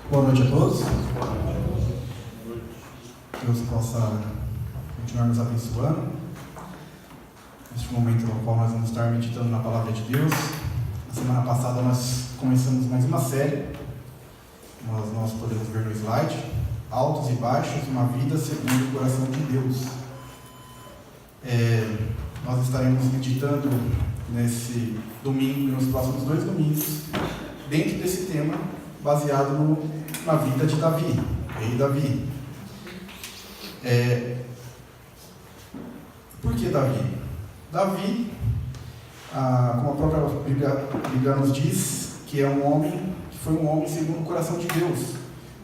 Boa noite a todos. Deus possa continuar nos abençoando. Neste momento no qual nós vamos estar meditando na Palavra de Deus. Na semana passada nós começamos mais uma série. Nós podemos ver no slide. Altos e baixos, uma vida segundo o coração de Deus. Nós estaremos meditando nesse domingo e nos próximos 2 domingos dentro desse tema, baseado na vida de Davi, rei Davi. Por que Davi? Davi, como a própria Bíblia nos diz, que foi um homem segundo o coração de Deus,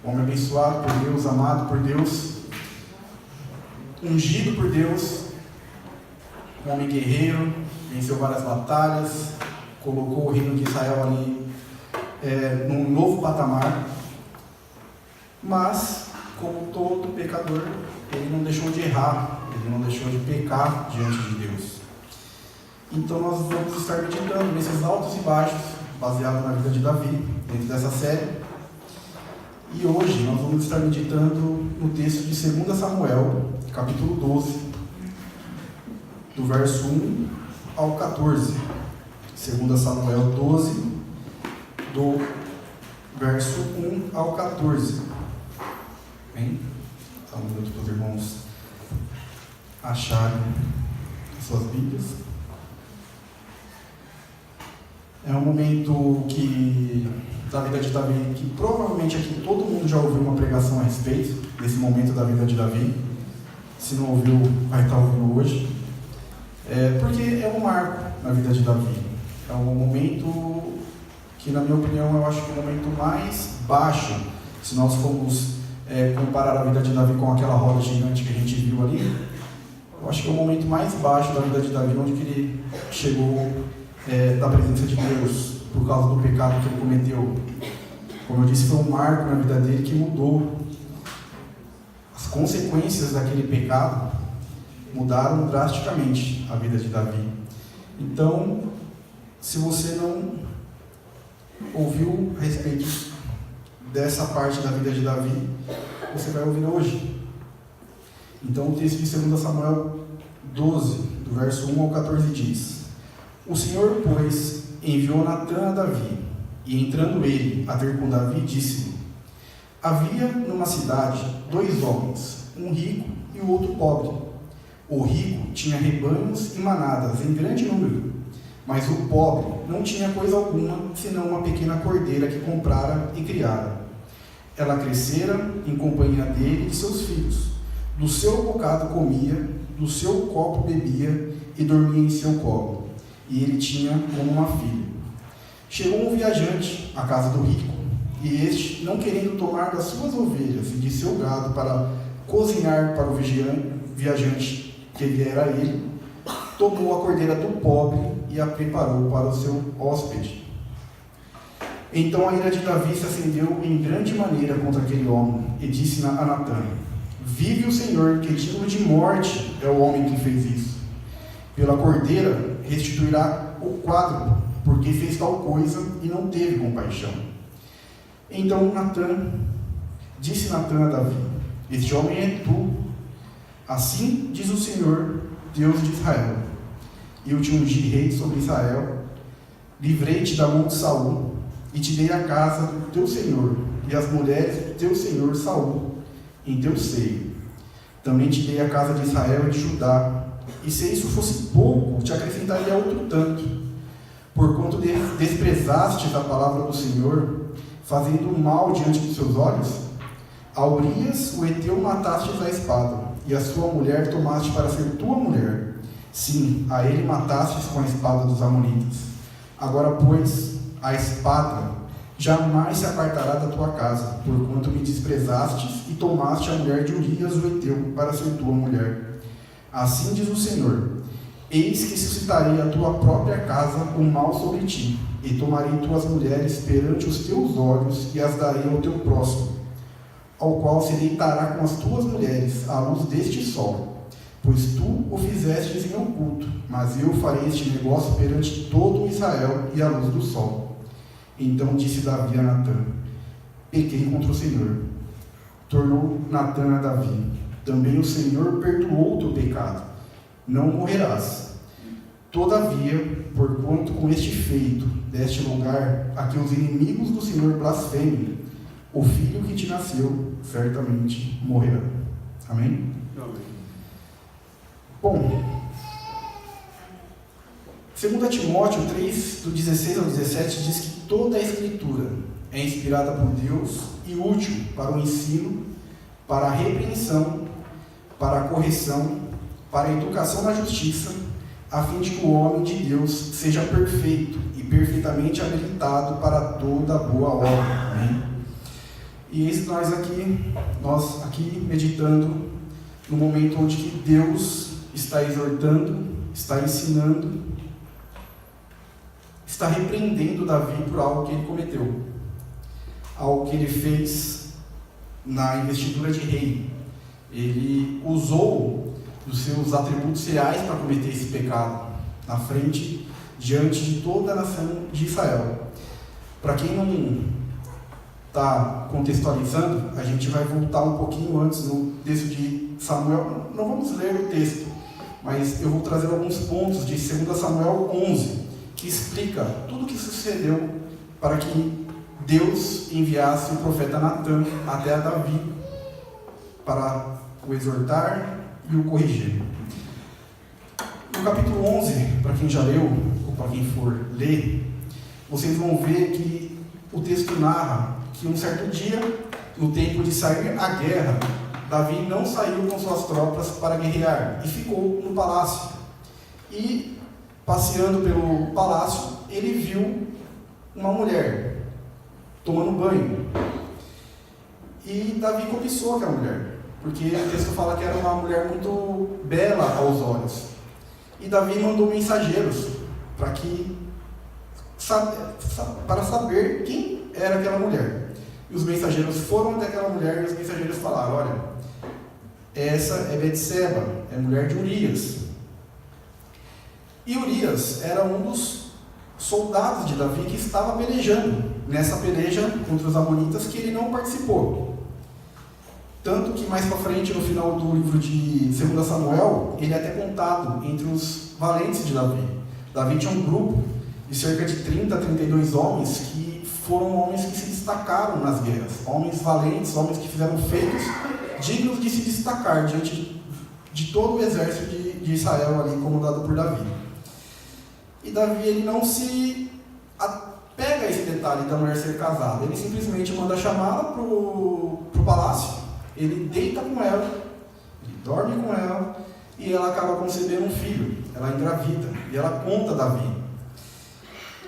um homem abençoado por Deus, amado por Deus, ungido por Deus, um homem guerreiro, venceu várias batalhas, colocou o reino de Israel ali num novo patamar. Mas, como todo pecador, ele não deixou de errar, ele não deixou de pecar diante de Deus. Então nós vamos estar meditando nesses altos e baixos, baseado na vida de Davi, dentro dessa série. E hoje nós vamos estar meditando no texto de 2 Samuel, capítulo 12, do verso 1 ao 14. 2 Samuel 12, do verso 1 ao 14. Bem, só um minuto para os irmãos acharem suas Bíblias. É um momento da vida de Davi, que provavelmente aqui todo mundo já ouviu uma pregação a respeito desse momento da vida de Davi. Se não ouviu, vai estar ouvindo hoje. Porque é um marco na vida de Davi. É um momento que, na minha opinião, eu acho que é o momento mais baixo, se nós formos comparar a vida de Davi com aquela roda gigante que a gente viu ali. Eu acho que é o momento mais baixo da vida de Davi, onde que ele chegou da presença de Deus, por causa do pecado que ele cometeu. Como eu disse, foi um marco na vida dele que mudou. As consequências daquele pecado mudaram drasticamente a vida de Davi. Então, se você não ouviu a respeito dessa parte da vida de Davi, você vai ouvir hoje. Então o texto de 2 Samuel 12, do verso 1 ao 14 diz: O Senhor, pois, enviou Natã a Davi, e entrando ele a ter com Davi, disse-lhe: Havia numa cidade 2 homens, um rico e o outro pobre. O rico tinha rebanhos e manadas em grande número, mas o pobre não tinha coisa alguma, senão uma pequena cordeira que comprara e criara. Ela crescera em companhia dele e de seus filhos. Do seu bocado comia, do seu copo bebia e dormia em seu colo. E ele tinha como uma filha. Chegou um viajante à casa do rico, e este, não querendo tomar das suas ovelhas e de seu gado para cozinhar para o viajante que viera a ele, tomou a cordeira do pobre e a preparou para o seu hóspede. Então a ira de Davi se acendeu em grande maneira contra aquele homem, e disse a Natã: Vive o Senhor, que digno de morte é o homem que fez isso. Pela cordeira restituirá o quádruplo, porque fez tal coisa e não teve compaixão. Então disse Natã a Davi: Este homem é tu. Assim diz o Senhor, Deus de Israel: Eu te ungi rei sobre Israel, livrei-te da mão de Saul, e te dei a casa do teu senhor, e as mulheres do teu senhor Saul, em teu seio. Também te dei a casa de Israel e de Judá, e se isso fosse pouco, te acrescentaria outro tanto. Porquanto desprezastes a palavra do Senhor, fazendo mal diante dos seus olhos, a Urias, o heteu, matastes à espada, e a sua mulher tomaste para ser tua mulher. Sim, a ele matastes com a espada dos amonitas. Agora, pois, a espada jamais se apartará da tua casa, porquanto me desprezastes e tomaste a mulher de Urias, o heteu, para ser tua mulher. Assim diz o Senhor: Eis que suscitarei a tua própria casa o mal sobre ti, e tomarei tuas mulheres perante os teus olhos, e as darei ao teu próximo, ao qual se deitará com as tuas mulheres à luz deste sol. Pois tu o fizestes em oculto, mas eu farei este negócio perante todo Israel e à luz do sol. Então disse Davi a Natã: pequei contra o Senhor. Tornou Natã a Davi: também o Senhor perdoou o teu pecado, não morrerás. Todavia, porquanto com este feito deste lugar a que os inimigos do Senhor blasfemem, o filho que te nasceu certamente morrerá. Amém? Amém. Bom, 2 Timóteo 3, do 16 ao 17, diz que toda a Escritura é inspirada por Deus e útil para o ensino, para a repreensão, para a correção, para a educação na justiça, a fim de que o homem de Deus seja perfeito e perfeitamente habilitado para toda boa obra. Amém? E eis nós aqui meditando no momento onde que Deus está exortando, está ensinando, está repreendendo Davi por algo que ele cometeu, algo que ele fez na investidura de rei. Ele usou dos seus atributos reais para cometer esse pecado na frente, diante de toda a nação de Israel. Para quem não está contextualizando, a gente vai voltar um pouquinho antes no texto de Samuel. Não vamos ler o texto, mas eu vou trazer alguns pontos de 2 Samuel 11, que explica tudo o que sucedeu para que Deus enviasse o profeta Natã até a Davi para o exortar e o corrigir. No capítulo 11, para quem já leu, ou para quem for ler, vocês vão ver que o texto narra que um certo dia, no tempo de sair à guerra, Davi não saiu com suas tropas para guerrear e ficou no palácio. E, passeando pelo palácio, ele viu uma mulher tomando banho. E Davi cobiçou aquela mulher, porque o texto fala que era uma mulher muito bela aos olhos. E Davi mandou mensageiros para saber quem era aquela mulher. E os mensageiros foram até aquela mulher e os mensageiros falaram: olha, essa é Betseba, é mulher de Urias. E Urias era um dos soldados de Davi que estava pelejando nessa peleja contra os amonitas, que ele não participou. Tanto que mais para frente, no final do livro de 2 Samuel, ele é até contado entre os valentes de Davi. Davi tinha um grupo de cerca de 30 a 32 homens que foram homens que se destacaram nas guerras. Homens valentes, homens que fizeram feitos dignos de se destacar diante de todo o exército de Israel ali, comandado por Davi. E Davi, ele não se apega a esse detalhe da mulher ser casada. Ele simplesmente manda chamá-la para o palácio. Ele deita com ela, ele dorme com ela, e ela acaba concebendo um filho. Ela engravida, e ela conta a Davi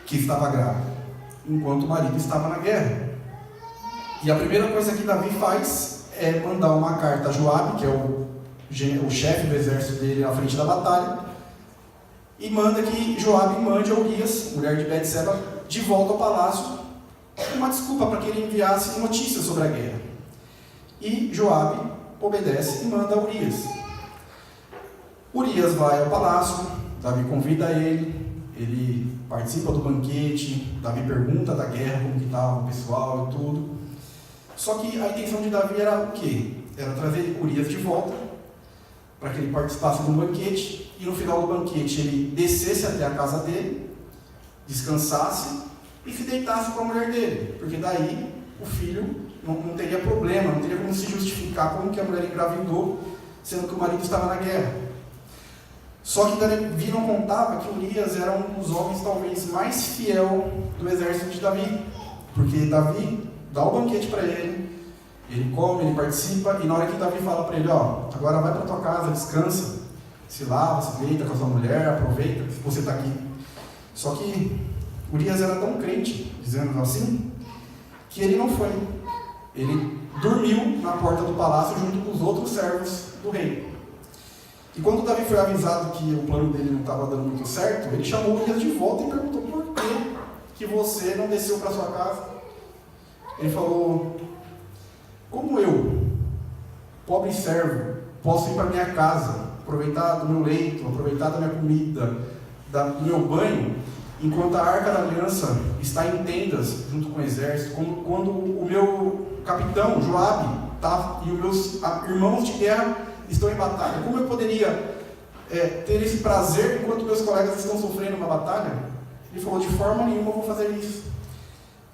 que estava grávida, enquanto o marido estava na guerra. E a primeira coisa que Davi faz é mandar uma carta a Joabe, que é o chefe do exército dele na frente da batalha, e manda que Joabe mande a Urias, mulher de Betseba, de volta ao palácio, uma desculpa para que ele enviasse notícias sobre a guerra. E Joabe obedece e manda a Urias. Urias vai ao palácio, Davi convida ele participa do banquete, Davi pergunta da guerra, como que estava o pessoal e tudo. Só que a intenção de Davi era o quê? Era trazer Urias de volta, para que ele participasse do banquete, e no final do banquete ele descesse até a casa dele, descansasse e se deitasse com a mulher dele, porque daí o filho não teria problema, não teria como se justificar como que a mulher engravidou, sendo que o marido estava na guerra. Só que Davi não contava que Urias era um dos homens talvez mais fiel do exército de Davi, porque Davi dá o banquete para ele come, ele participa, e na hora que Davi fala para ele: ó, agora vai para tua casa, descansa, se lava, se deita com a sua mulher, aproveita que você está aqui. Só que Urias era tão crente, dizendo assim, que ele não foi. Ele dormiu na porta do palácio junto com os outros servos do rei. E quando Davi foi avisado que o plano dele não estava dando muito certo, ele chamou Urias de volta e perguntou: por que você não desceu para sua casa? Ele falou: como eu, pobre servo, posso ir para minha casa, aproveitar do meu leito, aproveitar da minha comida, do meu banho, enquanto a Arca da Aliança está em tendas junto com o exército, quando o meu capitão, Joabe, e os meus irmãos de guerra estão em batalha, como eu poderia ter esse prazer enquanto meus colegas estão sofrendo uma batalha? Ele falou, de forma nenhuma eu vou fazer isso.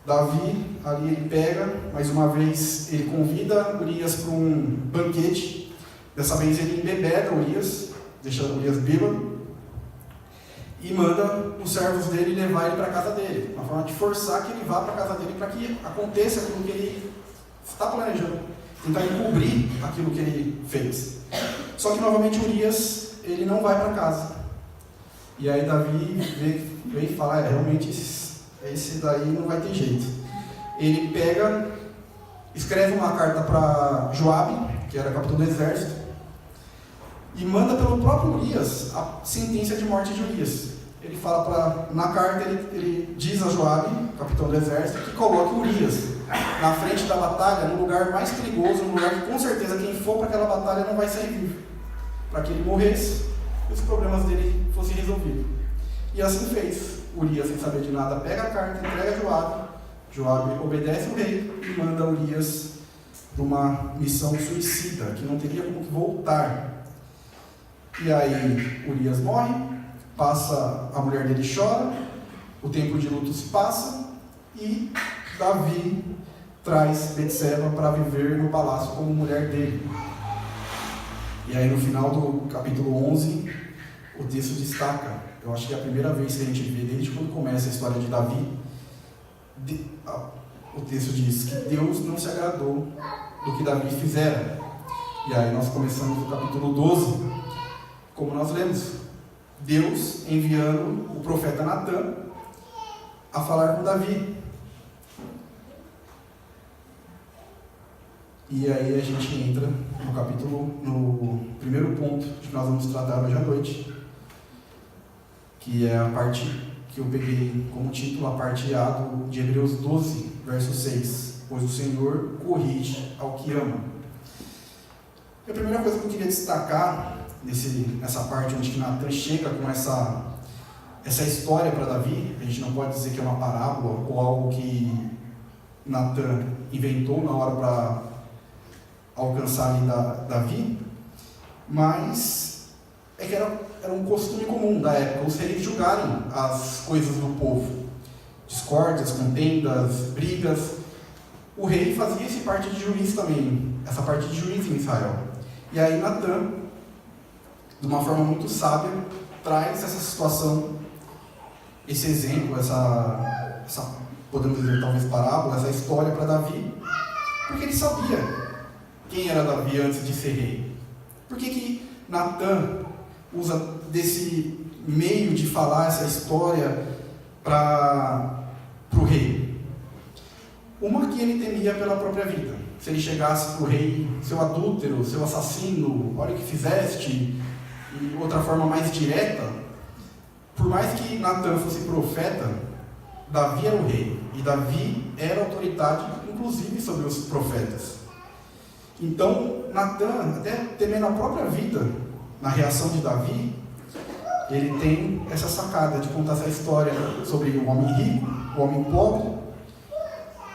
Davi, ali ele pega, mais uma vez, ele convida Urias para um banquete. Dessa vez ele embebeda Urias, deixa Urias bêbado, e manda os servos dele levar ele para a casa dele, uma forma de forçar que ele vá para a casa dele, para que aconteça aquilo que ele está planejando, tentar encobrir aquilo que ele fez. Só que novamente Urias, ele não vai para casa. E aí Davi vem e fala, realmente esse daí não vai ter jeito. Ele pega, escreve uma carta para Joabe, que era capitão do exército, e manda pelo próprio Urias a sentença de morte de Urias. Ele fala na carta, ele diz a Joabe, capitão do exército, que coloque Urias na frente da batalha, no lugar mais perigoso, no lugar que com certeza quem for para aquela batalha não vai sair vivo, para que ele morresse e os problemas dele fossem resolvidos. E assim fez. Urias, sem saber de nada, pega a carta, entrega a Joabe. Joabe obedece o rei e manda Urias para uma missão suicida, que não teria como voltar. E aí Urias morre, a mulher dele chora, o tempo de luto se passa e Davi traz Betseba para viver no palácio como mulher dele. E aí no final do capítulo 11, o texto destaca, eu acho que é a primeira vez que a gente vê, desde quando começa a história de Davi, o texto diz que Deus não se agradou do que Davi fizera. E aí nós começamos no capítulo 12, como nós lemos, Deus enviando o profeta Natã a falar com Davi. E aí a gente entra no capítulo, no primeiro ponto que nós vamos tratar hoje à noite, que é a parte que eu peguei como título, a parte A de Hebreus 12, verso 6. Pois o Senhor corrige ao que ama. E a primeira coisa que eu queria destacar nessa parte onde Natã chega com essa história para Davi, a gente não pode dizer que é uma parábola ou algo que Natã inventou na hora para alcançar ali Davi, mas é que era um costume comum da época, os reis julgarem as coisas do povo, discórdias, contendas, brigas. O rei fazia essa parte de juiz também, essa parte de juiz em Israel. E aí Natã, de uma forma muito sábia, traz essa situação, esse exemplo, essa podemos dizer talvez parábola, essa história para Davi, porque ele sabia quem era Davi antes de ser rei. Por que Natã usa desse meio de falar essa história para o rei? Uma, que ele temia pela própria vida. Se ele chegasse para o rei, seu adúltero, seu assassino, olha o que fizeste, e outra forma mais direta, por mais que Natã fosse profeta, Davi era o rei, e Davi era autoridade, inclusive sobre os profetas. Então, Natã, até temendo a própria vida, na reação de Davi, ele tem essa sacada de contar essa história sobre o homem rico, o homem pobre,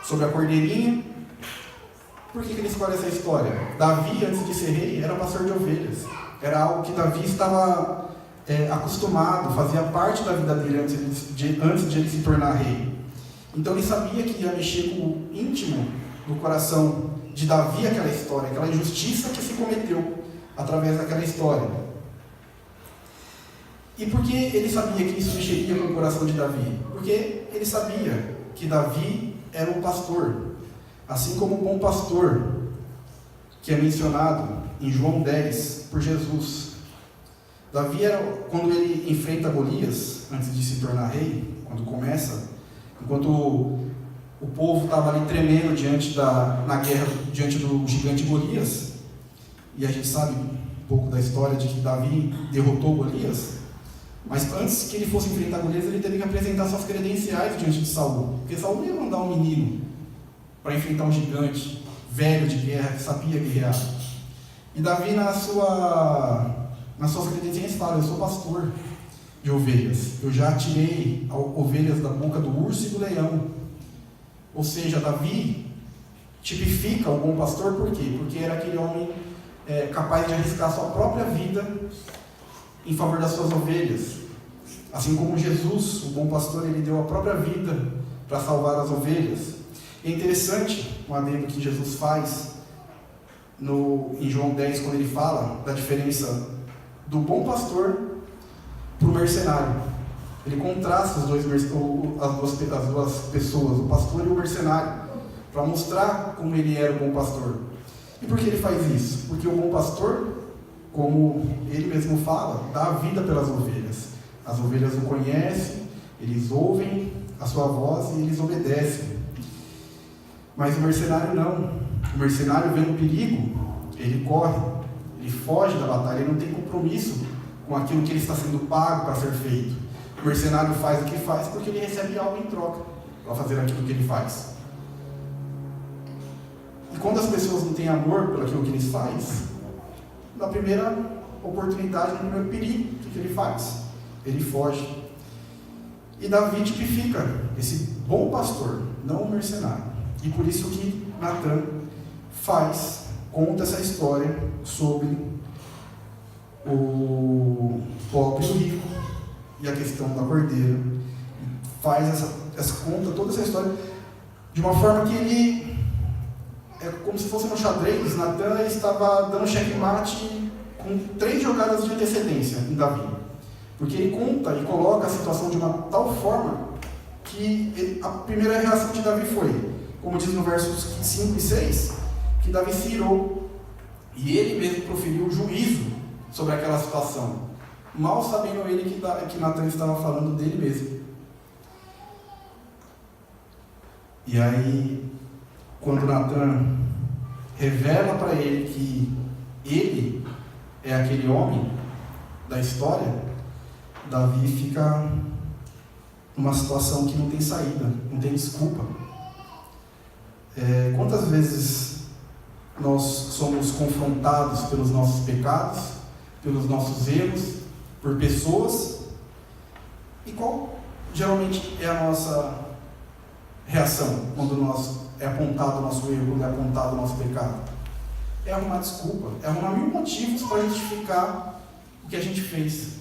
sobre a cordeirinha. Por que ele escolhe essa história? Davi, antes de ser rei, era pastor de ovelhas. Era algo que Davi estava acostumado, fazia parte da vida dele antes de ele se tornar rei. Então ele sabia que ia mexer com o íntimo do coração de Davi aquela história, aquela injustiça que se cometeu através daquela história. E por que ele sabia que isso mexeria com o coração de Davi? Porque ele sabia que Davi era um pastor, assim como o bom pastor, que é mencionado em João 10 por Jesus. Davi era, quando ele enfrenta Golias, antes de se tornar rei, quando começa, enquanto o povo estava ali tremendo na guerra diante do gigante Golias, e a gente sabe um pouco da história de que Davi derrotou Golias, mas antes que ele fosse enfrentar Golias, ele teve que apresentar suas credenciais diante de Saul, porque Saul não ia mandar um menino para enfrentar um gigante velho de guerra, que sabia guerrear. E Davi, nas suas credenciais, fala: eu sou pastor. de ovelhas. Eu já tirei ovelhas da boca do urso e do leão. Ou seja, Davi tipifica o bom pastor, por quê? Porque era aquele homem capaz de arriscar sua própria vida em favor das suas ovelhas. Assim como Jesus, o bom pastor, ele deu a própria vida para salvar as ovelhas. É interessante um adendo que Jesus faz em João 10, quando ele fala da diferença do bom pastor para o mercenário. Ele contrasta as duas pessoas, o pastor e o mercenário, para mostrar como ele era o bom pastor. E por que ele faz isso? Porque o bom pastor, como ele mesmo fala, dá a vida pelas ovelhas. As ovelhas o conhecem, eles ouvem a sua voz e eles obedecem. Mas o mercenário não. O mercenário, vendo perigo, ele corre, ele foge da batalha, ele não tem compromisso com aquilo que ele está sendo pago para ser feito. O mercenário faz o que faz porque ele recebe algo em troca para fazer aquilo que ele faz. E quando as pessoas não têm amor por aquilo que eles fazem, na primeira oportunidade, no primeiro perigo, o que ele faz? Ele foge. E Davi tipifica esse bom pastor, não o mercenário. E por isso que Natan conta essa história sobre o pobre e o rico e a questão da cordeira. Conta toda essa história de uma forma que ele é como se fosse no xadrez. Natan estava dando checkmate com 3 jogadas de antecedência em Davi. Porque ele conta e coloca a situação de uma tal forma que a primeira reação de Davi foi, como diz no versos 5 e 6, que Davi se irou. E ele mesmo proferiu juízo sobre aquela situação, mal sabendo ele que Natan estava falando dele mesmo. E aí, quando Natan revela para ele que ele é aquele homem da história, Davi fica numa situação que não tem saída, não tem desculpa. Quantas vezes nós somos confrontados pelos nossos pecados, pelos nossos erros, por pessoas, e qual geralmente é a nossa reação quando é apontado o nosso erro, quando é apontado o nosso pecado? É arrumar desculpa, é arrumar 1000 motivos para justificar o que a gente fez.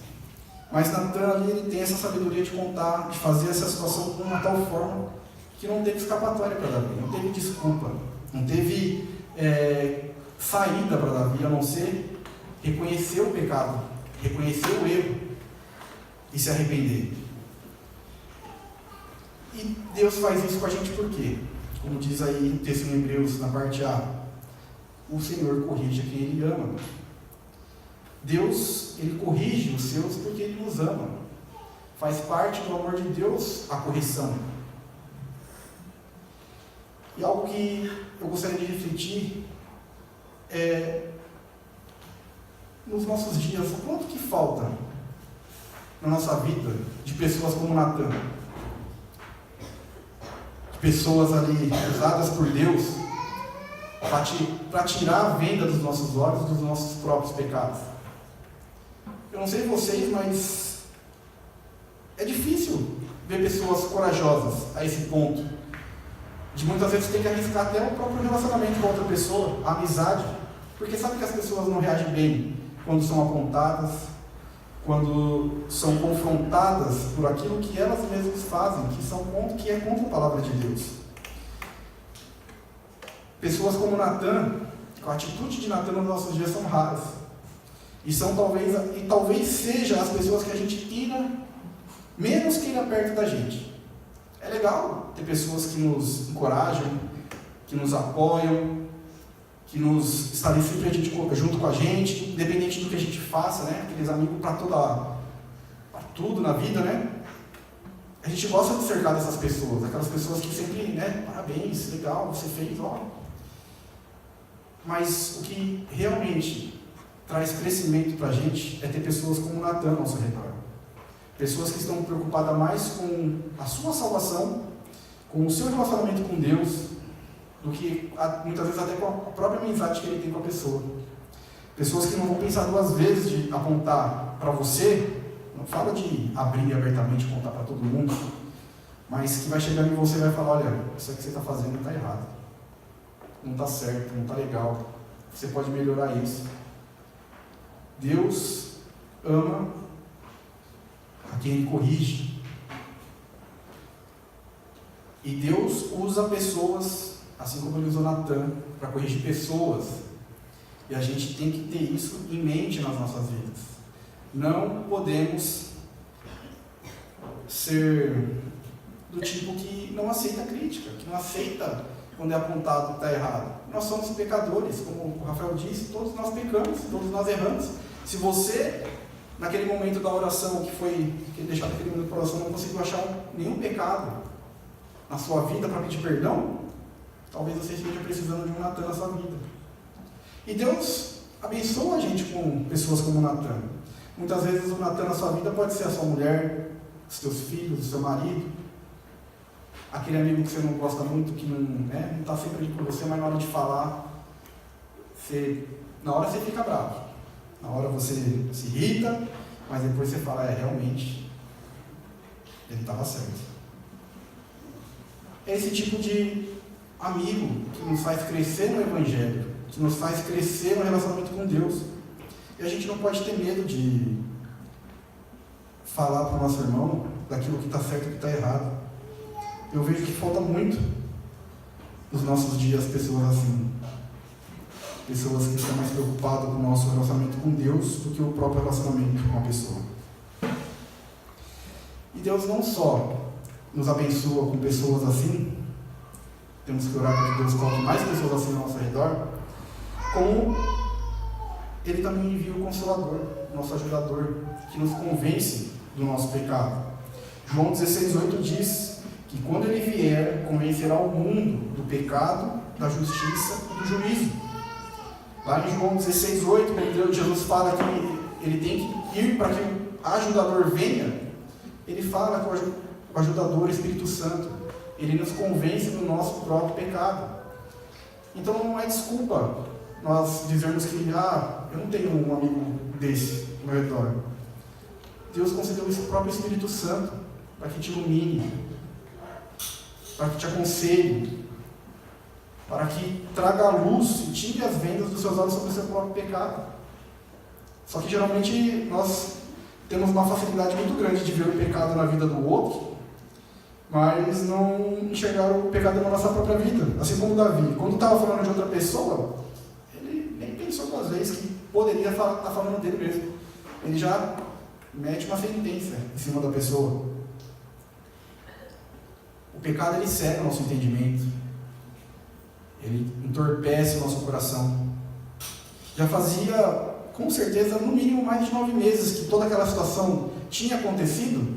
Mas Natan ali, ele tem essa sabedoria de contar, de fazer essa situação de uma tal forma que não teve escapatória para Davi, não teve desculpa, não teve saída para Davi, a não ser reconhecer o pecado, reconhecer o erro e se arrepender. E Deus faz isso com a gente por quê? Como diz aí no texto em Hebreus, na parte A, o Senhor corrige a quem Ele ama. Deus, Ele corrige os seus porque Ele nos ama. Faz parte do amor de Deus a correção. E algo que eu gostaria de refletir é, nos nossos dias, o quanto que falta na nossa vida de pessoas como Natan, de pessoas ali usadas por Deus para tirar a venda dos nossos olhos dos nossos próprios pecados. Eu não sei vocês, mas é difícil ver pessoas corajosas a esse ponto de muitas vezes ter que arriscar até o próprio relacionamento com outra pessoa, a amizade, porque sabe que as pessoas não reagem bem quando são apontadas, quando são confrontadas por aquilo que elas mesmas fazem, que é contra a palavra de Deus. Pessoas como Natan, com a atitude de Natan nos nossos dias, são raras. E talvez seja as pessoas que a gente menos queira perto da gente. É legal ter pessoas que nos encorajam, que nos apoiam, que nos estarem sempre junto com a gente, independente do que a gente faça, né? Aqueles amigos para tudo na vida, né? A gente gosta de cercar dessas pessoas, aquelas pessoas que sempre, né? Parabéns, legal, você fez, ó. Mas o que realmente traz crescimento para a gente é ter pessoas como Natan ao nosso redor. Pessoas que estão preocupadas mais com a sua salvação, com o seu relacionamento com Deus, do que muitas vezes até com a própria amizade que ele tem com a pessoa. Pessoas que não vão pensar 2 vezes de apontar para você Não falo de abrir abertamente, contar para todo mundo, mas que vai chegar em você e vai falar, olha, isso aqui que você está fazendo está errado. Não está certo, não está legal. Você pode melhorar isso. Deus ama a quem Ele corrige. E Deus usa pessoas, assim como Ele usou Natan, para corrigir pessoas. E a gente tem que ter isso em mente nas nossas vidas. Não podemos ser do tipo que não aceita crítica, que não aceita quando é apontado que está errado. Nós somos pecadores, como o Rafael disse, todos nós pecamos, todos nós erramos. Se você, naquele momento da oração, que ele deixou naquele momento da oração, não conseguiu achar nenhum pecado na sua vida para pedir perdão, talvez você esteja precisando de um Natan na sua vida. E Deus abençoa a gente com pessoas como o Natan. Muitas vezes o Natan na sua vida pode ser a sua mulher, os seus filhos, o seu marido, aquele amigo que você não gosta muito, que não está sempre ali com você, mas na hora de falar, na hora você fica bravo, na hora você se irrita, mas depois você fala, realmente, ele estava certo. É esse tipo de amigo que nos faz crescer no Evangelho, que nos faz crescer no relacionamento com Deus. E a gente não pode ter medo de falar para o nosso irmão daquilo que está certo e que está errado. Eu vejo que falta muito nos nossos dias pessoas assim. Pessoas que estão mais preocupadas com o nosso relacionamento com Deus do que o próprio relacionamento com a pessoa. E Deus não só nos abençoa com pessoas assim, temos que orar para que Deus coloque mais pessoas assim ao nosso redor, como Ele também envia o Consolador, o nosso ajudador, que nos convence do nosso pecado. João 16,8 diz que quando Ele vier, convencerá o mundo do pecado, da justiça e do juízo. Lá em João 16,8, quando Jesus fala que Ele tem que ir para que o ajudador venha, Ele fala que o ajudador, o Espírito Santo, Ele nos convence do nosso próprio pecado. Então não é desculpa nós dizermos que eu não tenho um amigo desse no meu redor. Deus concedeu esse próprio Espírito Santo para que te ilumine, para que te aconselhe, para que traga a luz e tire as vendas dos seus olhos sobre o seu próprio pecado. Só que geralmente nós temos uma facilidade muito grande de ver o pecado na vida do outro, mas não enxergar o pecado na nossa própria vida. Assim como Davi, quando estava falando de outra pessoa, ele nem pensou duas vezes que poderia estar falando dele mesmo. Ele já mete uma sentença em cima da pessoa. O pecado, ele cega o nosso entendimento, ele entorpece o nosso coração. Já fazia, com certeza, no mínimo mais de 9 meses que toda aquela situação tinha acontecido,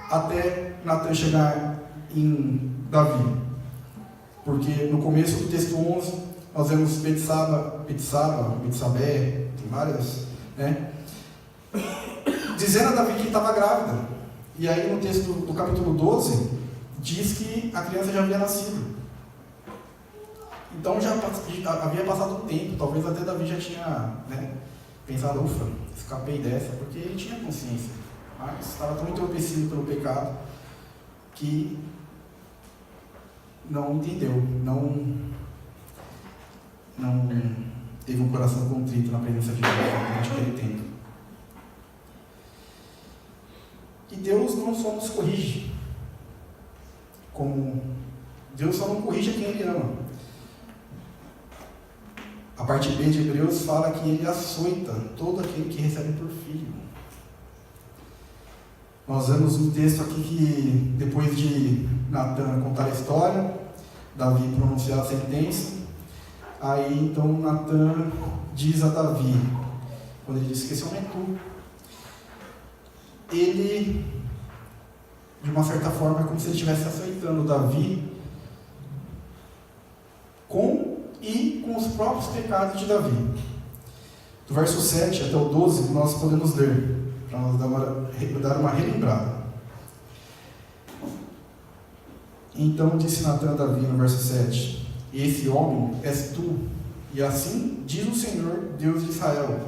até Natan chegar em Davi. Porque no começo do texto 11, nós vemos Betsabé, tem várias, dizendo a Davi que estava grávida. E aí no texto do capítulo 12, diz que a criança já havia nascido. Então já havia passado um tempo, talvez até Davi já tinha pensado, ufa, escapei dessa, porque ele tinha consciência, mas estava tão entorpecido pelo pecado que não entendeu, não teve um coração contrito na presença de Deus durante aquele tempo. E Deus não só nos corrige, como Deus só não corrige a quem Ele ama. A parte B de Hebreus fala que Ele açoita todo aquele que recebe por filho. Nós vemos um texto aqui que, depois de Natan contar a história, Davi pronunciar a sentença, aí então Natan diz a Davi, quando ele diz que esse homem é tu, ele, de uma certa forma, é como se ele estivesse aceitando Davi com os próprios pecados de Davi. Do verso 7 até o 12, nós podemos ler, para nós dar uma relembrada. Então disse Natan a Davi no verso 7: Esse homem és tu, e assim diz o Senhor, Deus de Israel: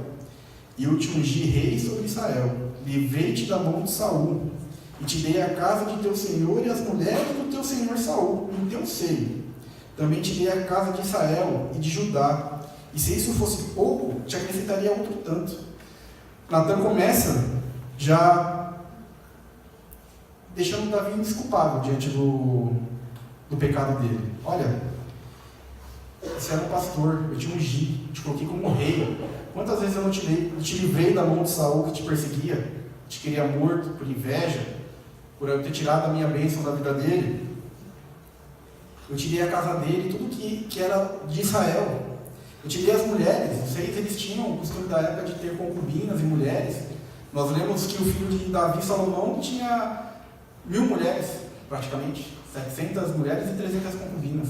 e eu te ungi rei sobre Israel. Livrei-te da mão de Saul, e te dei a casa de teu senhor e as mulheres do teu senhor Saul, em teu seio. Também te dei a casa de Israel e de Judá, e se isso fosse pouco, te acrescentaria outro tanto. Natan começa já deixando Davi indesculpável diante do pecado dele. Olha, você era um pastor, eu te ungi, te coloquei como rei. Quantas vezes eu não te livrei da mão de Saul que te perseguia, te queria morto por inveja, por eu ter tirado a minha bênção da vida dele. Eu tirei a casa dele, tudo que era de Israel. Eu tirei as mulheres. Os reis, eles tinham o costume da época de ter concubinas e mulheres. Nós lemos que o filho de Davi, Salomão, tinha 1000 mulheres, praticamente. 700 mulheres e 300 concubinas.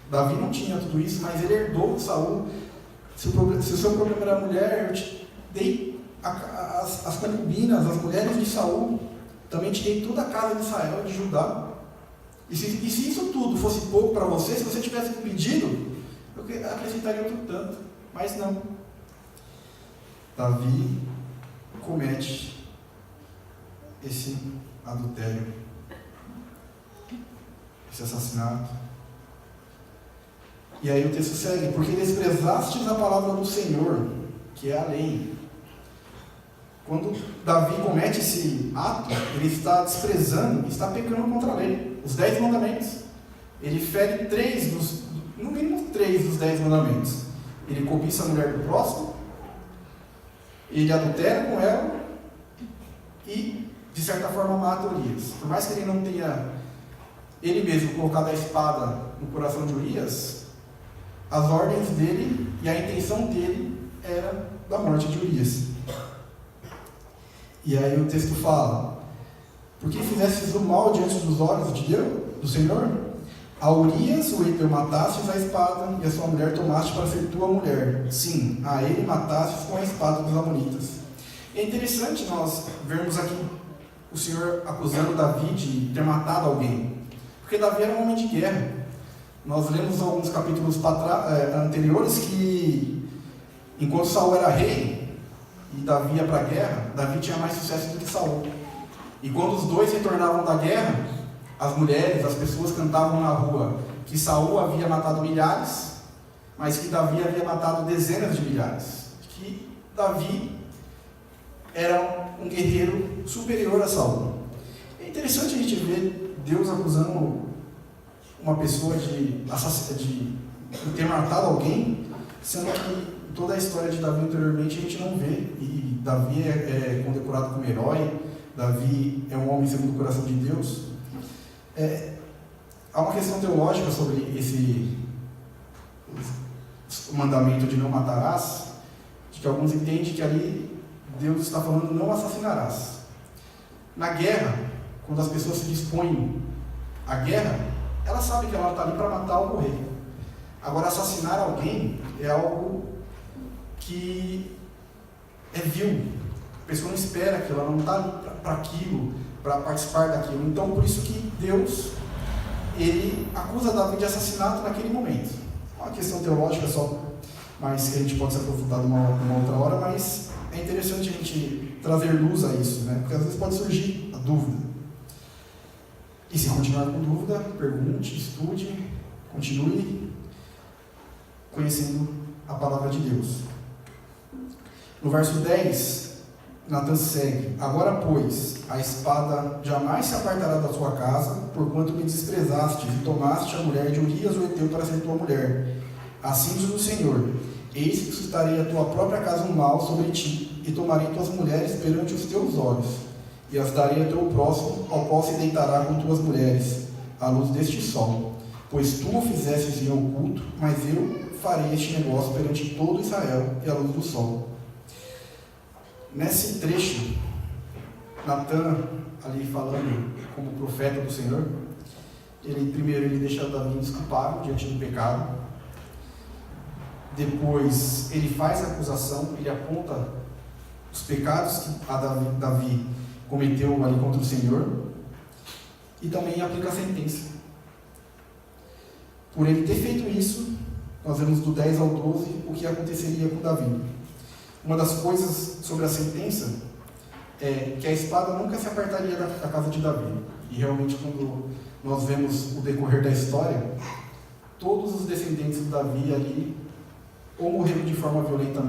Davi não tinha tudo isso, mas ele herdou de Saul. Se o seu problema era mulher, eu te dei as concubinas, as mulheres de Saul. Também te dei toda a casa de Israel, de Judá. E se isso tudo fosse pouco para você, se você tivesse um pedido, eu acrescentaria outro tanto. Mas não. Davi comete esse adultério, esse assassinato. E aí o texto segue: porque desprezastes a palavra do Senhor, que é a lei. Quando Davi comete esse ato, ele está desprezando, está pecando contra a lei, os 10 mandamentos. Ele fere no mínimo 3 dos 10 mandamentos. Ele cobiça a mulher do próximo, ele adultera com ela e, de certa forma, mata Urias. Por mais que ele não tenha, ele mesmo, colocado a espada no coração de Urias, as ordens dele e a intenção dele era da morte de Urias. E aí o texto fala: porque fizestes o mal diante dos olhos de Deus, do Senhor? A Urias, o Heteu, matastes a espada, e a sua mulher tomaste para ser tua mulher. Sim, a ele matastes com a espada dos amonitas. É interessante nós vermos aqui o Senhor acusando Davi de ter matado alguém, porque Davi era um homem de guerra. Nós lemos alguns capítulos anteriores que, enquanto Saul era rei e Davi ia para a guerra, Davi tinha mais sucesso do que Saul. E quando os dois retornavam da guerra, as mulheres, as pessoas cantavam na rua que Saul havia matado milhares, mas que Davi havia matado dezenas de milhares. Que Davi era um guerreiro superior a Saul. É interessante a gente ver Deus acusando uma pessoa de ter matado alguém, sendo que toda a história de Davi anteriormente a gente não vê. E Davi é condecorado como herói. Davi é um homem segundo o coração de Deus. Há uma questão teológica sobre esse mandamento de não matarás, de que alguns entendem que ali Deus está falando não assassinarás. Na guerra, quando as pessoas se dispõem à guerra, ela sabe que ela está ali para matar ou morrer. Agora, assassinar alguém é algo que é vil. A pessoa não espera aquilo, ela não está ali para aquilo, para participar daquilo. Então, por isso que Deus, ele acusa Davi de assassinato naquele momento. É uma questão teológica só, mas que a gente pode se aprofundar numa outra hora, mas é interessante a gente trazer luz a isso, né? Porque às vezes pode surgir a dúvida. E se continuar com dúvida, pergunte, estude, continue conhecendo a palavra de Deus. No verso 10, Natan segue: agora, pois, a espada jamais se apartará da sua casa, porquanto me desprezaste e tomaste a mulher de Urias o Heteu para ser tua mulher. Assim diz o Senhor: eis que suscitarei a tua própria casa um mal sobre ti, e tomarei tuas mulheres perante os teus olhos, e as darei a teu próximo, ao qual se deitará com tuas mulheres, à luz deste sol. Pois tu o fizestes em oculto, mas eu farei este negócio perante todo Israel e à luz do sol. Nesse trecho, Natan, ali falando como profeta do Senhor, primeiro ele deixa Davi indesculpável diante do pecado. Depois ele faz a acusação, ele aponta os pecados que Davi cometeu ali contra o Senhor, e também aplica a sentença. Por ele ter feito isso, nós vemos do 10 ao 12 o que aconteceria com Davi. Uma das coisas sobre a sentença é que a espada nunca se apartaria da casa de Davi. E realmente, quando nós vemos o decorrer da história, todos os descendentes de Davi ali ou morreram de forma violenta,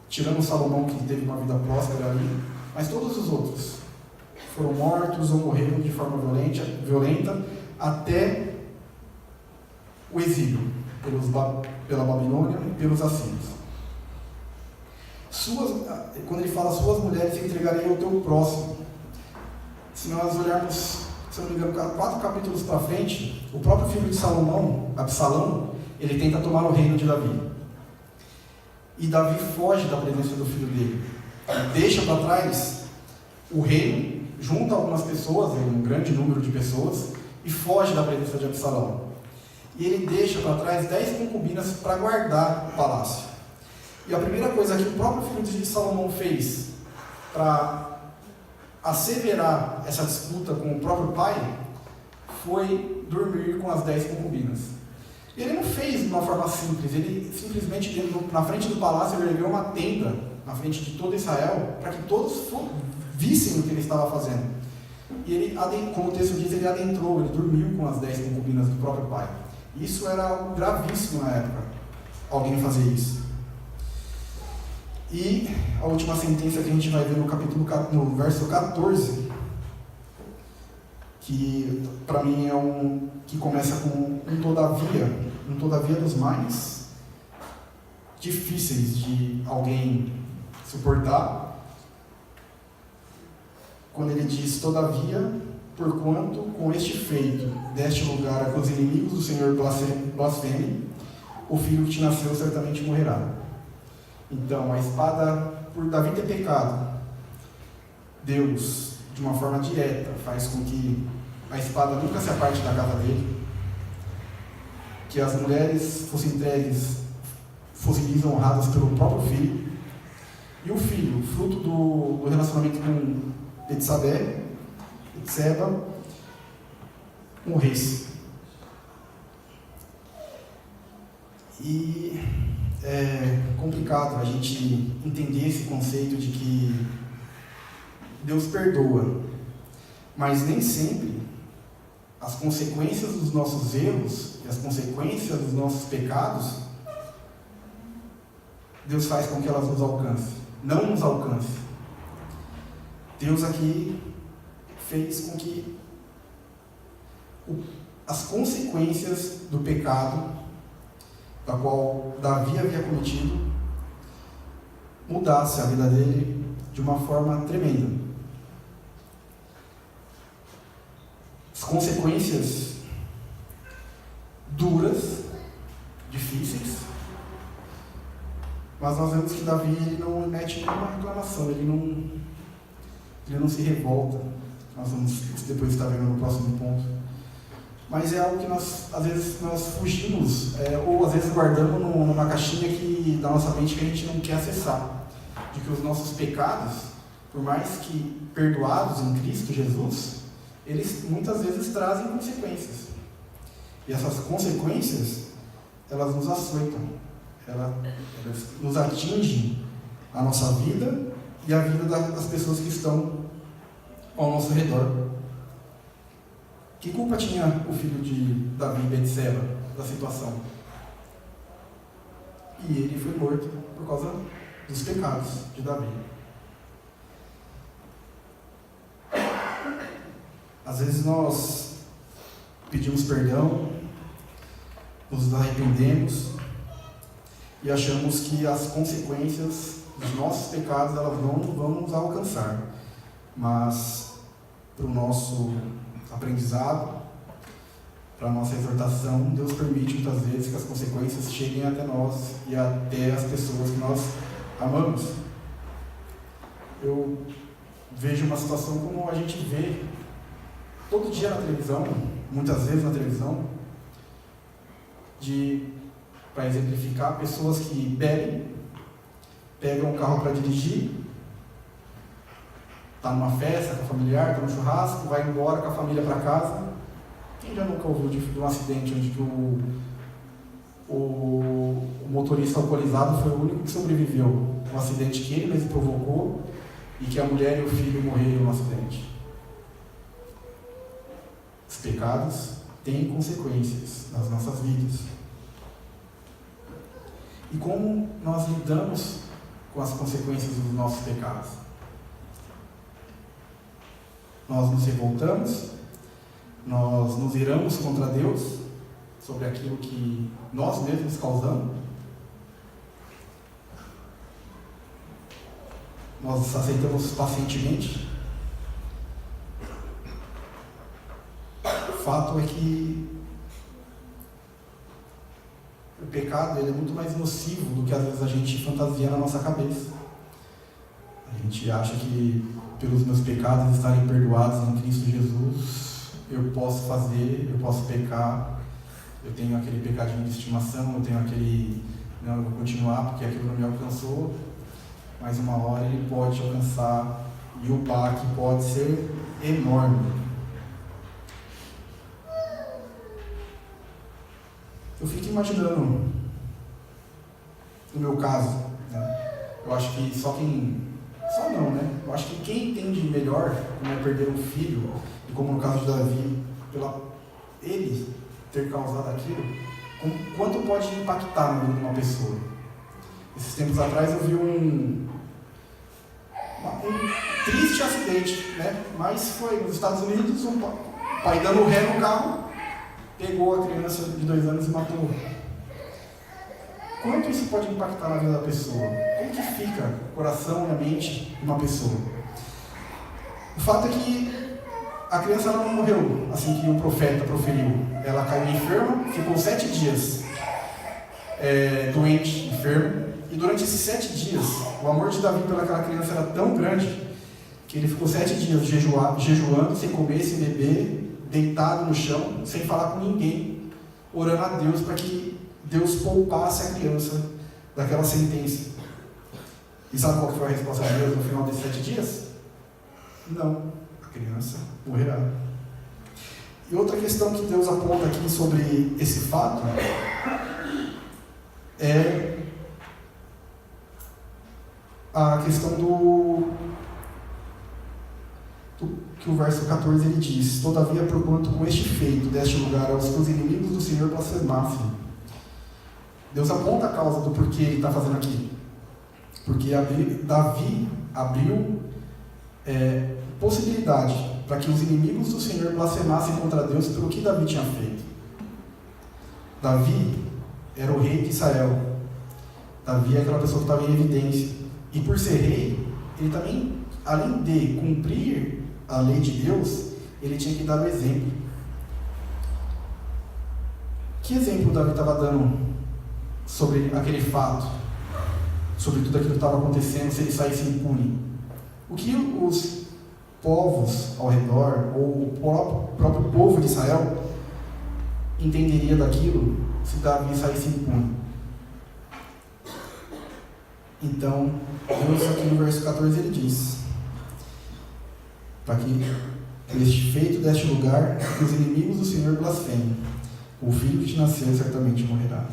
tirando Salomão, que teve uma vida próspera ali, mas todos os outros foram mortos ou morreram de forma violenta até o exílio, pela Babilônia e pelos assírios. Quando ele fala, suas mulheres entregarei ao teu próximo. Se nós olharmos, se eu não me engano, 4 capítulos para frente, o próprio filho de Salomão, Absalão, ele tenta tomar o reino de Davi. E Davi foge da presença do filho dele. Ele deixa para trás o reino, junta algumas pessoas, um grande número de pessoas, e foge da presença de Absalão. E ele deixa para trás 10 concubinas para guardar o palácio. E a primeira coisa que o próprio filho de Salomão fez para asseverar essa disputa com o próprio pai foi dormir com as 10 concubinas. Ele não fez de uma forma simples, ele simplesmente na frente do palácio ele ergueu uma tenda na frente de todo Israel para que todos vissem o que ele estava fazendo. E ele, como o texto diz, ele adentrou, ele dormiu com as 10 concubinas do próprio pai. Isso era algo gravíssimo na época, alguém fazer isso. E a última sentença que a gente vai ver no verso 14, que para mim que começa com um todavia dos mais difíceis de alguém suportar, quando ele diz, todavia, porquanto com este feito deste lugar a que os inimigos do Senhor blasfemem, o filho que te nasceu certamente morrerá. Então, a espada, por Davi ter pecado, Deus, de uma forma direta, faz com que a espada nunca se aparte da casa dele, que as mulheres fossem desonradas pelo próprio filho, e o filho, fruto do relacionamento com Betseba, morresse. E é complicado a gente entender esse conceito de que Deus perdoa, mas nem sempre as consequências dos nossos erros e as consequências dos nossos pecados, Deus faz com que elas nos alcancem, não nos alcance. Deus aqui fez com que as consequências do pecado da qual Davi havia cometido mudasse a vida dele de uma forma tremenda. As consequências duras, difíceis, mas nós vemos que Davi ele não mete nenhuma reclamação, ele não se revolta. Nós vamos depois estar vendo no próximo ponto. Mas é algo que às vezes nós fugimos, ou às vezes guardamos numa caixinha da nossa mente que a gente não quer acessar. De que os nossos pecados, por mais que perdoados em Cristo Jesus, eles muitas vezes trazem consequências. E essas consequências, elas nos açoitam, elas nos atingem a nossa vida e a vida das pessoas que estão ao nosso redor. Que culpa tinha o filho de Davi e Betseba da situação? E ele foi morto por causa dos pecados de Davi. Às vezes nós pedimos perdão, nos arrependemos e achamos que as consequências dos nossos pecados elas não vão nos alcançar. Mas para o nosso aprendizado, para a nossa exortação, Deus permite muitas vezes que as consequências cheguem até nós e até as pessoas que nós amamos. Eu vejo uma situação como a gente vê todo dia na televisão, muitas vezes na televisão, para exemplificar, pessoas que pegam um carro para dirigir, está numa festa com a familiar, está no churrasco, vai embora com a família para casa. Quem já nunca ouviu de um acidente onde o motorista alcoolizado foi o único que sobreviveu. Um acidente que ele mesmo provocou e que a mulher e o filho morreram no acidente. Os pecados têm consequências nas nossas vidas. E como nós lidamos com as consequências dos nossos pecados? Nós nos revoltamos, nós nos iramos contra Deus sobre aquilo que nós mesmos causamos, nós aceitamos pacientemente. O fato é que o pecado ele é muito mais nocivo do que às vezes a gente fantasia na nossa cabeça. A gente acha que pelos meus pecados estarem perdoados em Cristo Jesus, eu posso fazer, eu posso pecar, eu tenho aquele pecadinho de estimação, eu tenho aquele, não, eu vou continuar porque aquilo não me alcançou, mas uma hora ele pode alcançar e o baque pode ser enorme. Eu fico imaginando, no meu caso, né? Eu acho que eu acho que quem entende melhor como é perder um filho, e como no caso de Davi, ele ter causado aquilo, quanto pode impactar na vida de uma pessoa. Esses tempos atrás eu vi um triste acidente, né? Mas foi nos Estados Unidos, um pai dando ré no carro, pegou a criança de 2 anos e matou. Quanto isso pode impactar na vida da pessoa? Como que fica o coração e a mente de uma pessoa? O fato é que a criança não morreu assim que o profeta proferiu. Ela caiu enferma, ficou 7 dias doente, enferma. E durante esses 7 dias, o amor de Davi pelaquela criança era tão grande que ele ficou 7 dias jejuando, sem comer, sem beber, deitado no chão, sem falar com ninguém, orando a Deus para que Deus poupasse a criança daquela sentença. E sabe qual foi a resposta de Deus no final desses 7 dias? Não, a criança morrerá. E outra questão que Deus aponta aqui sobre esse fato é a questão que o verso 14 ele diz: todavia, porquanto com este feito deste lugar aos teus inimigos do Senhor blasfemassem. Deus aponta a causa do porquê ele está fazendo aqui. Porque Davi abriu possibilidade para que os inimigos do Senhor blasfemassem contra Deus pelo que Davi tinha feito. Davi era o rei de Israel. Davi é aquela pessoa que estava em evidência. E por ser rei, ele também, além de cumprir a lei de Deus, ele tinha que dar o exemplo. Que exemplo Davi estava dando sobre aquele fato? Sobre tudo aquilo que estava acontecendo, se ele saísse impune? O que os povos ao redor, ou o próprio povo de Israel, entenderia daquilo se Davi saísse impune? Então, Deus aqui no verso 14 ele diz: para que este feito deste lugar, que os inimigos do Senhor blasfemem, o filho que te nasceu certamente morrerá.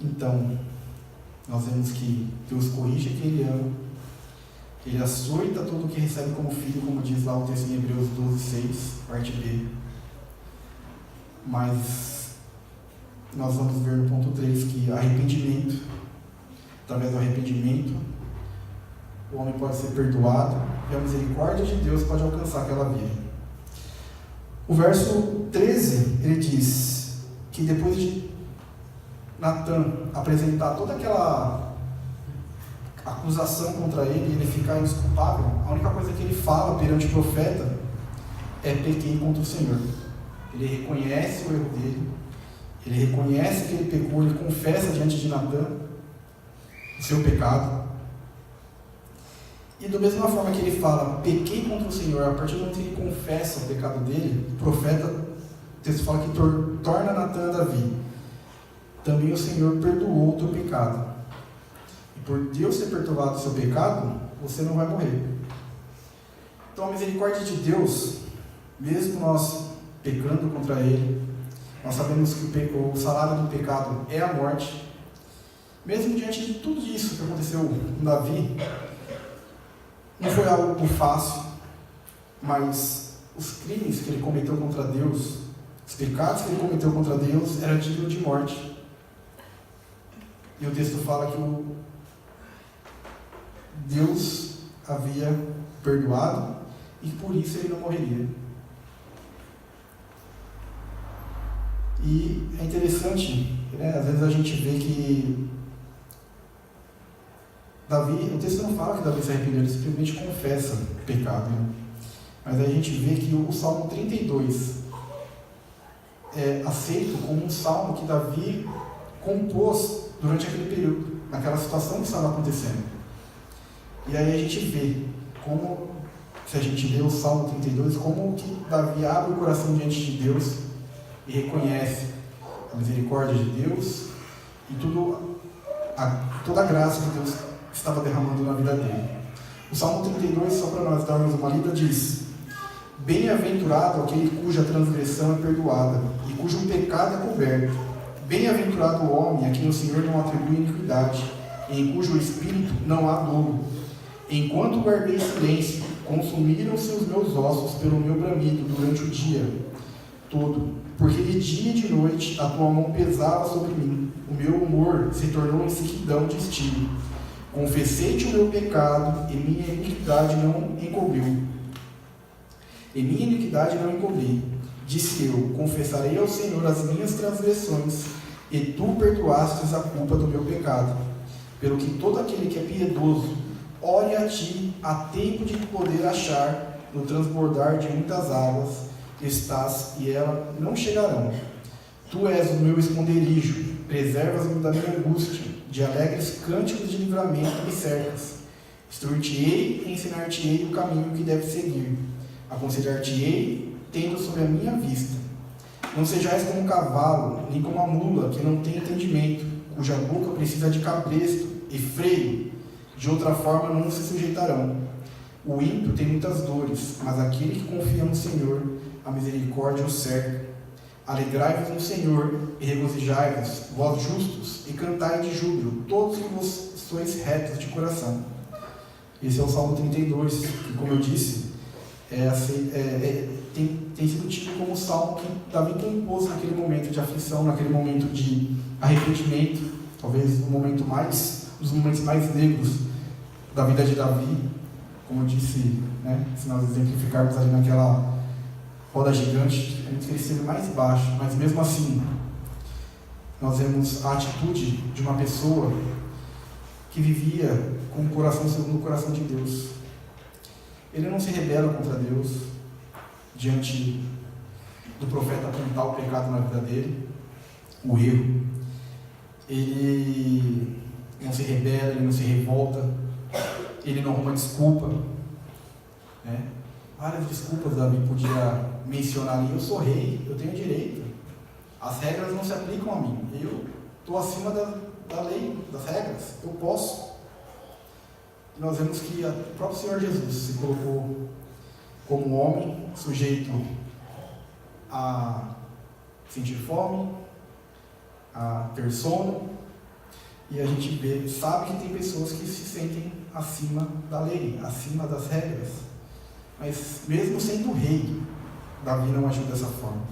Então, nós vemos que Deus corrige quem ele ama, que ele açoita todo o que recebe como filho, como diz lá o texto em Hebreus 12:6, parte B. Mas nós vamos ver no ponto 3 que arrependimento, através do arrependimento, o homem pode ser perdoado e a misericórdia de Deus pode alcançar aquela vida. O verso 13, ele diz que depois de Natan apresentar toda aquela acusação contra ele e ele ficar indesculpável, a única coisa que ele fala perante o profeta é: pequei contra o Senhor. Ele reconhece o erro dele, ele reconhece que ele pecou, ele confessa diante de Natan o seu pecado. E da mesma forma que ele fala, pequei contra o Senhor, a partir do momento que ele confessa o pecado dele, o profeta, o texto fala que torna Natan a Davi: também o Senhor perdoou o teu pecado. E por Deus ter perdoado o seu pecado, você não vai morrer. Então a misericórdia de Deus, mesmo nós pecando contra Ele, Nós sabemos que o salário do pecado é a morte. Mesmo diante de tudo isso que aconteceu com Davi, não foi algo fácil, mas os crimes que ele cometeu contra Deus, os pecados que ele cometeu contra Deus, era digno de morte. E o texto fala que Deus havia perdoado e por isso ele não morreria. E é interessante, né? Às vezes a gente vê que Davi, o texto não fala que Davi se arrependeu, ele simplesmente confessa o pecado, né? Mas aí a gente vê que o Salmo 32 é aceito como um salmo que Davi compôs durante aquele período, naquela situação que estava acontecendo. E aí a gente vê como, se a gente lê o Salmo 32, como que Davi abre o coração diante de Deus e reconhece a misericórdia de Deus e toda a graça que Deus estava derramando na vida dele. O Salmo 32, só para nós darmos uma lida, diz: bem-aventurado aquele cuja transgressão é perdoada e cujo pecado é coberto. Bem-aventurado o homem a quem o Senhor não atribui iniquidade, e em cujo espírito não há dolo. Enquanto guardei silêncio, consumiram-se os meus ossos pelo meu bramido durante o dia todo, porque de dia e de noite a tua mão pesava sobre mim, o meu humor se tornou em sequidão de estio. Confessei-te o meu pecado, e minha iniquidade não encobri. Disse eu: confessarei ao Senhor as minhas transgressões, e tu perdoastes a culpa do meu pecado. Pelo que todo aquele que é piedoso ore a ti a tempo de poder achar, no transbordar de muitas águas estás, e elas não chegarão. Tu és o meu esconderijo, preservas-me da minha angústia, de alegres cânticos de livramento me cercas. Instruir-te-ei e ensinar-te-ei o caminho que deves seguir. Aconselhar-te-ei, tendo sob a minha vista. Não sejais como um cavalo, nem como a mula, que não tem entendimento, cuja boca precisa de cabresto e freio, de outra forma não se sujeitarão. O ímpio tem muitas dores, mas aquele que confia no Senhor, a misericórdia o cerca. Alegrai-vos no Senhor e regozijai-vos, vós justos, e cantai de júbilo, todos que vos sois retos de coração. Esse é o Salmo 32, que, como eu disse, tem sido tido como o salmo que Davi compôs naquele momento de aflição, naquele momento de arrependimento, talvez um dos momentos mais negros da vida de Davi, como eu disse, né, se nós exemplificarmos ali naquela roda gigante, ele esteve mais baixo, mas mesmo assim, nós vemos a atitude de uma pessoa que vivia com o coração segundo o coração de Deus. Ele não se rebela contra Deus diante do profeta apontar o pecado na vida dele, o erro. Ele não se rebela, ele não se revolta, ele não arruma desculpa, né? Várias desculpas Davi podia mencionar ali: eu sou rei, eu tenho direito, as regras não se aplicam a mim, eu estou acima da lei, das regras, eu posso. E nós vemos que o próprio Senhor Jesus se colocou como homem, sujeito a sentir fome, a ter sono, e a gente sabe que tem pessoas que se sentem acima da lei, acima das regras, mas mesmo sendo rei, Davi não agiu dessa forma.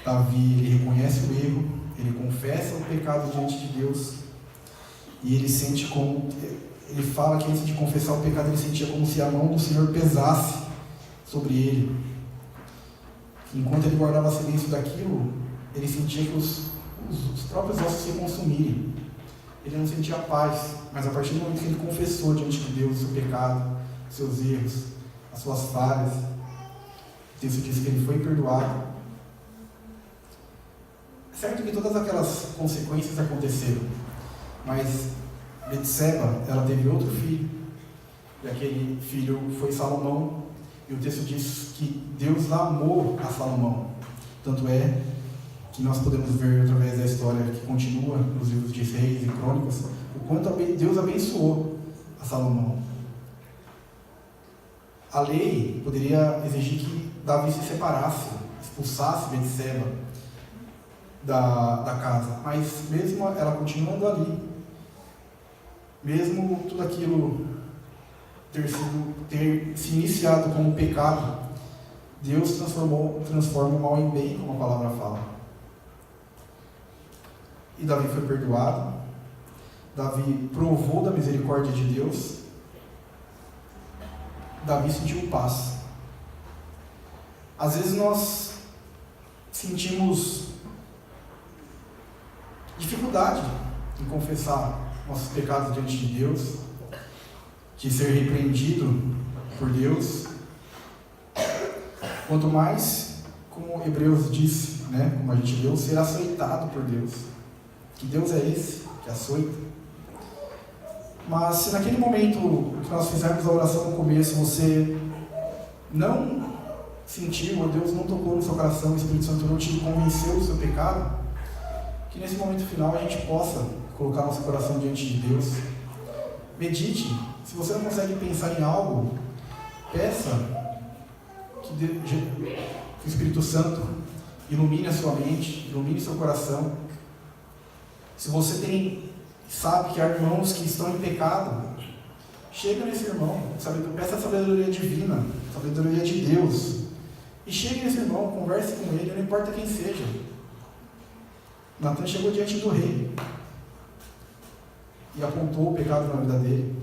Davi, ele reconhece o erro, ele confessa o pecado diante de Deus, e ele sente como, ele fala que antes de confessar o pecado, ele sentia como se a mão do Senhor pesasse sobre ele. Enquanto ele guardava silêncio daquilo, ele sentia que os próprios ossos se consumirem. Ele não sentia paz, mas a partir do momento que ele confessou diante de Deus o seu pecado, os seus erros, as suas falhas, o texto diz que ele foi perdoado. É certo que todas aquelas consequências aconteceram, mas Betseba, ela teve outro filho, e aquele filho foi Salomão, e o texto diz que Deus amou a Salomão. Tanto é que nós podemos ver através da história que continua nos livros de Reis e Crônicas, o quanto Deus abençoou a Salomão. A lei poderia exigir que Davi se separasse, expulsasse Betseba, da casa, mas mesmo ela continuando ali, mesmo tudo aquilo ter se iniciado como pecado, Deus transforma o mal em bem, como a palavra fala. E Davi foi perdoado, Davi provou da misericórdia de Deus, Davi sentiu paz. Às vezes nós sentimos dificuldade em confessar nossos pecados diante de Deus, de ser repreendido por Deus. Quanto mais, como Hebreus diz, como a gente leu, ser aceitado por Deus. Que Deus é esse que açoita. Mas se naquele momento que nós fizermos a oração no começo, você não sentiu, ou Deus não tocou no seu coração, o Espírito Santo não te convenceu do seu pecado, que nesse momento final a gente possa colocar nosso coração diante de Deus. Medite. Se você não consegue pensar em algo, peça que o Espírito Santo ilumine a sua mente, ilumine seu coração. Se você sabe que há irmãos que estão em pecado, chega nesse irmão, peça a sabedoria divina, a sabedoria de Deus, e chegue nesse irmão, converse com ele, não importa quem seja. Natan chegou diante do rei e apontou o pecado na vida dele.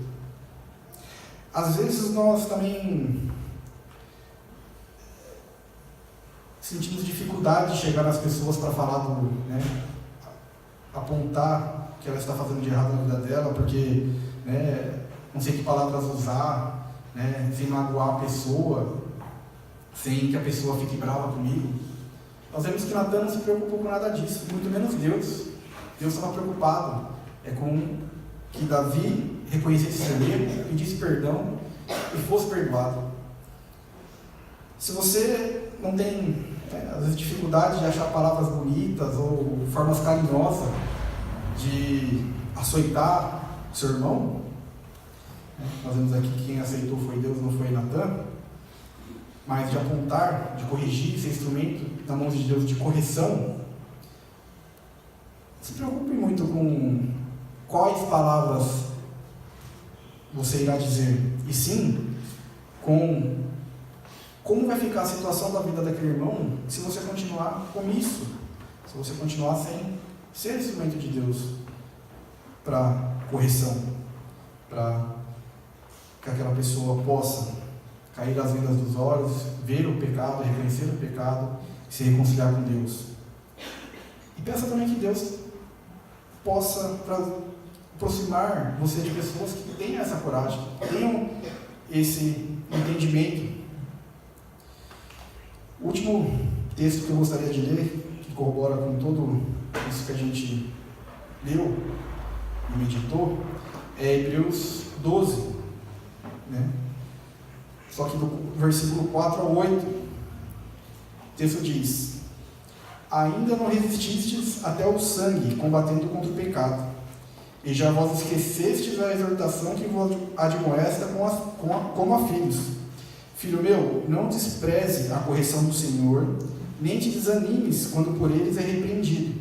Às vezes nós também sentimos dificuldade de chegar nas pessoas para falar apontar o que ela está fazendo de errado na vida dela, porque não sei que palavras usar, sem magoar a pessoa, sem que a pessoa fique brava comigo. Nós vemos que Natan não se preocupou com nada disso, muito menos Deus. Deus estava preocupado com que Davi reconhecesse seu erro, pedisse perdão e fosse perdoado. Se você não tem, às vezes, dificuldade de achar palavras bonitas ou formas carinhosas de açoitar seu irmão, nós vemos aqui que quem aceitou foi Deus, não foi Natan, mas de apontar, de corrigir, ser instrumento na mão de Deus de correção, se preocupe muito com quais palavras você irá dizer, e sim com como vai ficar a situação da vida daquele irmão se você continuar com isso, se você continuar sem ser instrumento de Deus para correção, para que aquela pessoa possa cair das vendas dos olhos, ver o pecado, reconhecer o pecado, se reconciliar com Deus. E peça também que Deus possa aproximar você de pessoas que tenham essa coragem, tenham esse entendimento. O último texto que eu gostaria de ler, que corrobora com tudo isso que a gente leu e meditou, é Hebreus 12, Só que do versículo 4 ao 8, o texto diz: ainda não resististes até o sangue, combatendo contra o pecado, e já vos esquecestes da exortação que vos admoesta como a filhos. Filho meu, não despreze a correção do Senhor, nem te desanimes quando por eles é repreendido,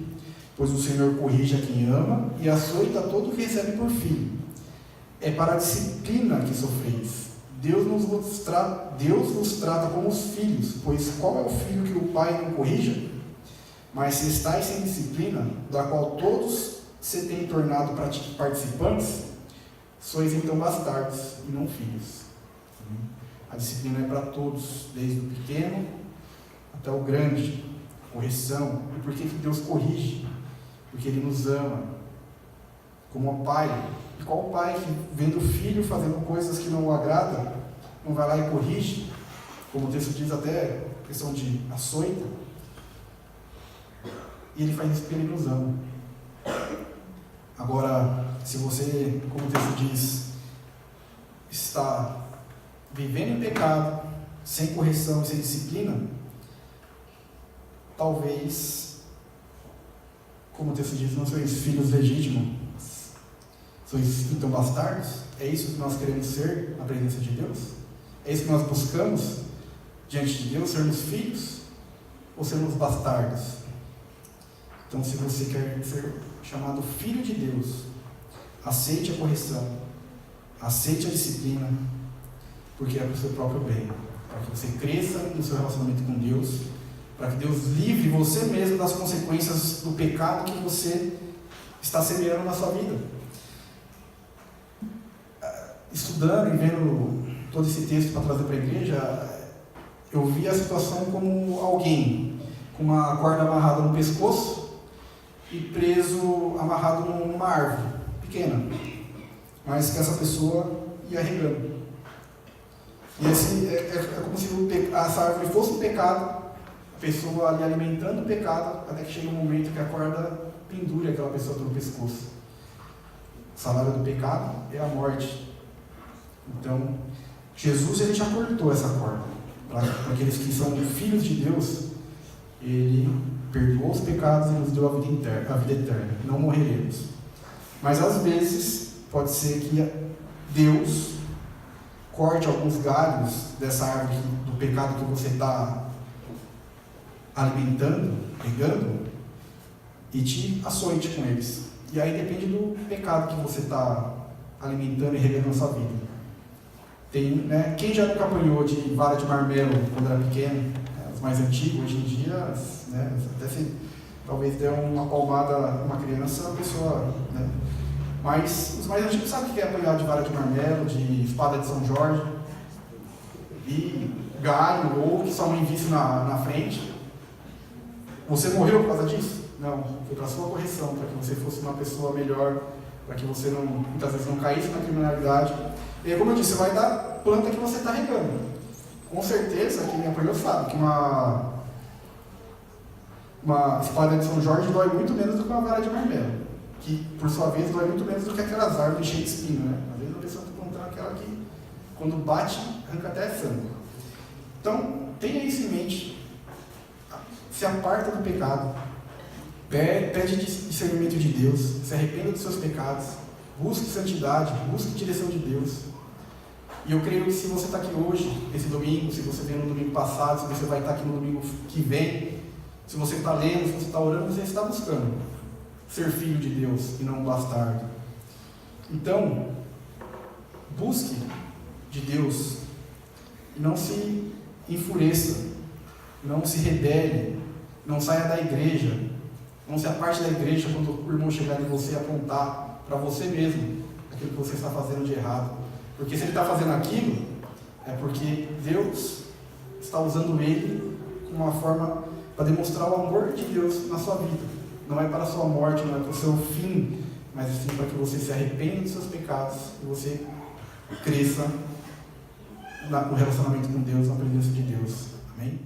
pois o Senhor corrige a quem ama e açoita todo o que recebe por filho. É para a disciplina que sofreis. Deus vos trata como os filhos, pois qual é o filho que o pai não corrija? Mas se estáis sem disciplina, da qual todos se têm tornado participantes, sois então bastardos e não filhos. A disciplina é para todos, desde o pequeno até o grande, correção. E por que Deus corrige? Porque Ele nos ama como pai. E qual pai que, vendo o filho fazendo coisas que não o agradam, não vai lá e corrige? Como o texto diz, até questão de açoita. E Ele faz isso porque Ele nos ama. Agora, se você, como o texto diz, está vivendo em pecado, sem correção e sem disciplina, talvez, como o texto diz, não sois filhos legítimos, sois então bastardos. É isso que nós queremos ser na presença de Deus? É isso que nós buscamos diante de Deus, sermos filhos ou sermos bastardos? Então, se você quer ser chamado filho de Deus, aceite a correção, aceite a disciplina, porque é para o seu próprio bem, para que você cresça no seu relacionamento com Deus, para que Deus livre você mesmo das consequências do pecado que você está semeando na sua vida. Estudando e vendo todo esse texto para trazer para a igreja, eu vi a situação como alguém com uma corda amarrada no pescoço e preso, amarrado numa árvore pequena, mas que essa pessoa ia regando. E assim, é como se essa árvore fosse um pecado, a pessoa ali alimentando o pecado, até que chega um momento que a corda pendure aquela pessoa pelo pescoço. O salário do pecado é a morte. Então, Jesus ele já cortou essa corda. Para aqueles que são filhos de Deus, ele perdoou os pecados e nos deu a vida eterna. Não morreremos. Mas às vezes, pode ser que Deus corte alguns galhos dessa árvore do pecado que você está alimentando, regando, e te açoite com eles. E aí depende do pecado que você está alimentando e regando na sua vida. Tem, né, quem já nunca apanhou de vara de marmelo quando era pequeno, né, os mais antigos, hoje em dia, né, até se talvez der uma palmada numa criança, a pessoa, né, mas os mais antigos sabem o que é apanhar de vara de marmelo, de espada de São Jorge, e galho, ou que sua mãe visse na frente. Você morreu por causa disso? Não, foi para a sua correção, para que você fosse uma pessoa melhor, para que você não, muitas vezes não caísse na criminalidade. E como eu disse, você vai dar planta que você está regando. Com certeza, quem me apoiou sabe que uma espada de São Jorge dói muito menos do que uma vara de marmelo, que por sua vez dói muito menos do que aquelas árvores cheias de espinho, né? Às vezes a pessoa está plantando aquela que, quando bate, arranca até sangue. Então, tenha isso em mente. Se aparta do pecado, pede discernimento de Deus, se arrependa dos seus pecados, busque santidade, busque direção de Deus. E eu creio que se você está aqui hoje, esse domingo, se você veio no domingo passado, se você vai estar aqui no domingo que vem, se você está lendo, se você está orando, você está buscando ser filho de Deus e não um bastardo. Então, busque de Deus e não se enfureça, não se rebele, não saia da igreja, não se aparte da igreja quando o irmão chegar em você e apontar para você mesmo aquilo que você está fazendo de errado. Porque se ele está fazendo aquilo, é porque Deus está usando ele como uma forma para demonstrar o amor de Deus na sua vida. Não é para a sua morte, não é para o seu fim, mas sim para que você se arrependa dos seus pecados e você cresça no relacionamento com Deus, na presença de Deus. Amém?